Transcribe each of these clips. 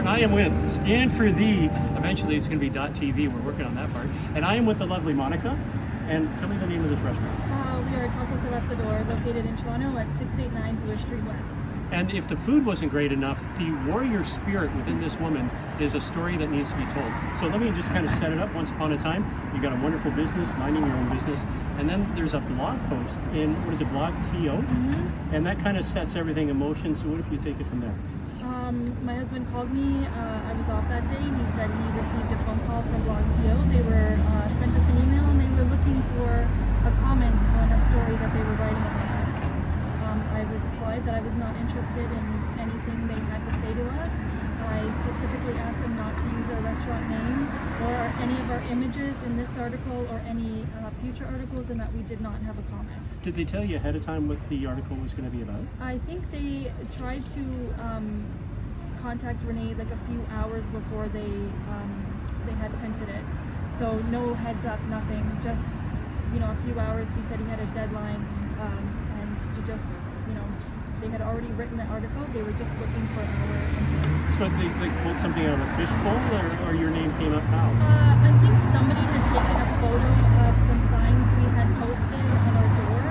I am with Stand for Thee. Eventually it's going to be .tv. We're working on that part. And I am with the lovely Monica. And tell me the name of this restaurant. We are Tacos El Asador, located in Toronto at 689 Bloor Street West. And if the food wasn't great enough, the warrior spirit within this woman is a story that needs to be told. So let me just kind of set it up. Once upon a time, you got a wonderful business, minding your own business, and then there's a blog post in, what is it, Blog TO? Mm-hmm. And that kind of sets everything in motion. So what if you take it from there? My husband called me. I was off that day. He said he received a phone call from Blog TO. They were sent us an email and they were looking for a comment on a story that they were writing about us. I replied that I was not interested in anything they had to say to us. I specifically asked them not to use our restaurant name or any of our images in this article or any future articles, and that we did not have a comment. Did they tell you ahead of time what the article was going to be about? I think they tried to contact Renee like a few hours before they had printed it. So no heads up, nothing. Just a few hours. He said he had a deadline, and to just they had already written the article. They were just looking for our input. So they pulled something out of a fishbowl, or your name came up how? I think somebody had taken a photo of some signs we had posted on our door,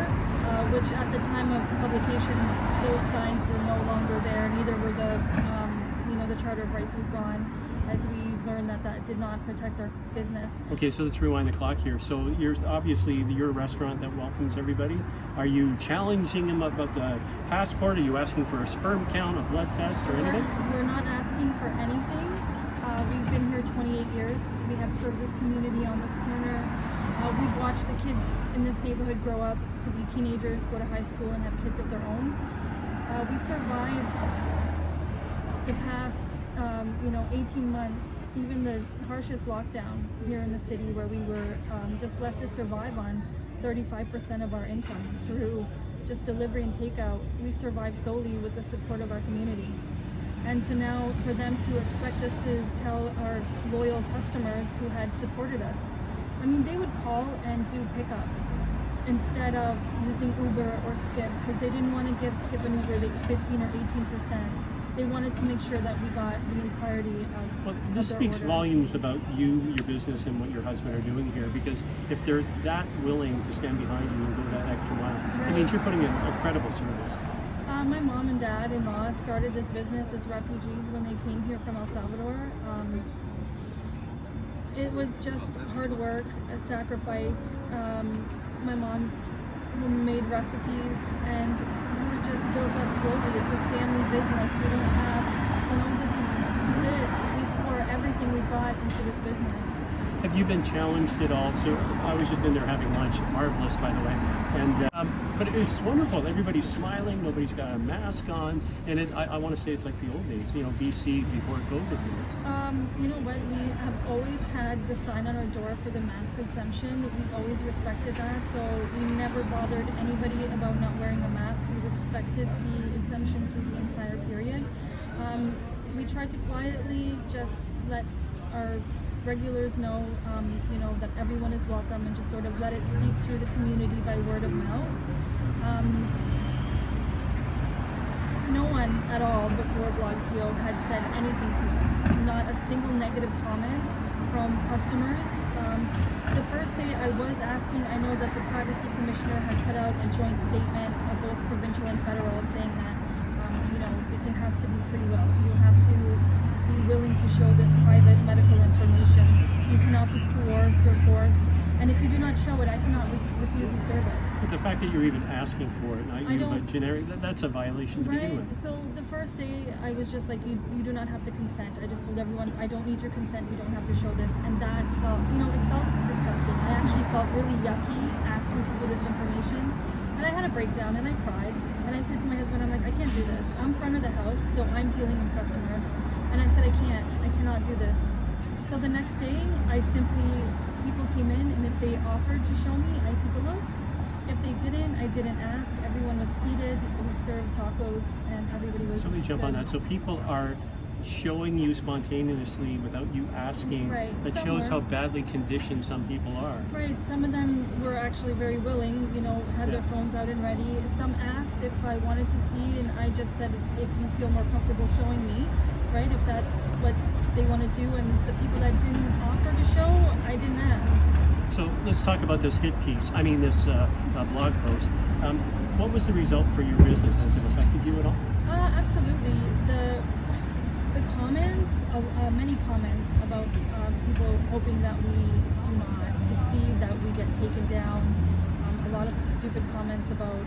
which at the time of publication, those signs were no longer there. Neither were the Charter of Rights was gone, as we learned that did not protect our business. Okay, so let's rewind the clock here. So you're a restaurant that welcomes everybody. Are you challenging them about the passport? Are you asking for a sperm count, a blood test, or anything? We're not asking for anything. We've been here 28 years. We have served this community on this corner. We've watched the kids in this neighborhood grow up to be teenagers, go to high school, and have kids of their own. We survived the past 18 months, even the harshest lockdown here in the city, where we were just left to survive on 35% of our income through just delivery and takeout. We survived solely with the support of our community. And to now, for them to expect us to tell our loyal customers who had supported us, they would call and do pickup instead of using Uber or Skip, because they didn't want to give Skip and Uber the 15 or 18%. They wanted to make sure that we got the entirety of Well, this their speaks order. volumes about you, your business, and what your husband are doing here, because if they're that willing to stand behind you and go that extra mile, it means you're putting in incredible service. My mom and dad-in-law started this business as refugees when they came here from El Salvador. It was just hard work, a sacrifice. My mom's made recipes, and we were just built up slowly. It's a family business. We don't have, this is it. We pour everything we've got into this business. Have you been challenged at all? So I was just in there having lunch, marvelous by the way, and but it's wonderful. Everybody's smiling, nobody's got a mask on, and I want to say it's like the old days, BC before COVID days. You know what? We have always had the sign on our door for the mask exemption. We've always respected that, so we never bothered anybody about not wearing a mask. We respected the exemption through the entire period. We tried to quietly just let our regulars know, that everyone is welcome, and just sort of let it seep through the community by word of mouth. No one at all before Blog TO had said anything to us. Not a single negative comment from customers. The first day I was asking, I know that the Privacy Commissioner had put out a joint statement of both provincial and federal saying that, it has to be free will. You have to be willing to show this private medical information. You cannot be coerced or forced. And if you do not show it, I cannot refuse you service. But the fact that you're even asking for it, not you, but generic, that's a violation to begin with. So the first day, I was just like, you do not have to consent. I just told everyone, I don't need your consent. You don't have to show this. And that felt, it felt disgusting. I actually felt really yucky asking people this information. And I had a breakdown and I cried. And I said to my husband, I'm like, I can't do this. I'm front of the house, so I'm dealing with customers. And I said, I cannot do this. So the next day, people came in, and if they offered to show me, I took a look. If they didn't, I didn't ask. Everyone was seated. We served tacos, and everybody was. So let me jump on that. So people are showing you spontaneously without you asking. Right. That shows how badly conditioned some people are. Right. Some of them were actually very willing, had their phones out and ready. Some asked if I wanted to see, and I just said, if you feel more comfortable showing me. right? If that's what they want to do, and the people that didn't offer to show, I didn't ask. So let's talk about this hit piece. I mean, this blog post. What was the result for your business? Has it affected you at all? Absolutely. The comments, many comments about people hoping that we do not succeed, that we get taken down. A lot of stupid comments about,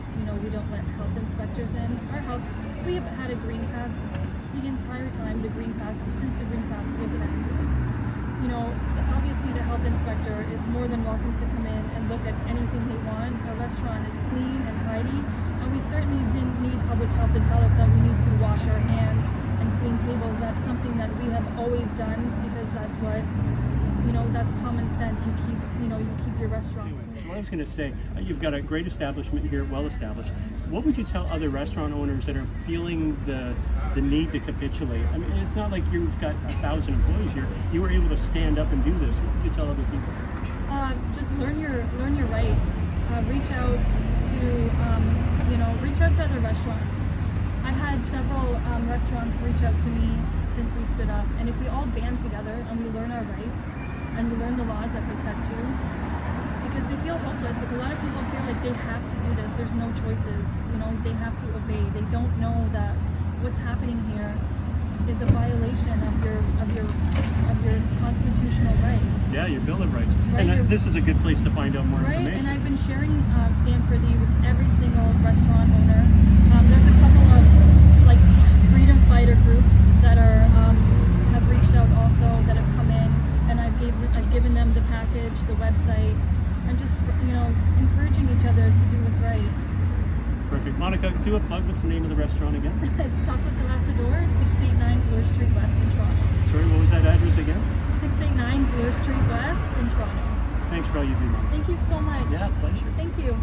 we don't let health inspectors in. We have had a green pass the entire time. Since the green pass was enacted. Obviously the health inspector is more than welcome to come in and look at anything they want. Our restaurant is clean and tidy, and we certainly didn't need public health to tell us that we need to wash our hands and clean tables. That's something that we have always done because that's what, that's common sense. You keep your restaurant Anyway, clean. so what I was going to say, you've got a great establishment here, well established. What would you tell other restaurant owners that are feeling the need to capitulate? I mean, it's not like you've got 1,000 employees here. You were able to stand up and do this. What would you tell other people? Just learn your rights. Reach out to other restaurants. I've had several restaurants reach out to me since we've stood up, and if we all band together and we learn our rights and you learn the laws that protect you, because they feel hopeless. Like, a lot of people feel like they have to do this. There's no choices. They have to obey. They don't know that what's happening here is a violation of your constitutional rights. Yeah, your Bill of Rights. Right, And this is a good place to find out more Right, and information. I've been sharing Stanforthy with every single restaurant owner. There's a couple of freedom fighter groups that have reached out also, that have come in, and I've given them the package, the website, and just encouraging each other to do what's right. Perfect. Monica, do a plug. What's the name of the restaurant again? It's Tacos El Asador, 689 Bloor Street West in Toronto. Sorry, what was that address again? 689 Bloor Street West in Toronto. Thanks for all you do, Monica. Thank you so much. Yeah, pleasure. Thank you.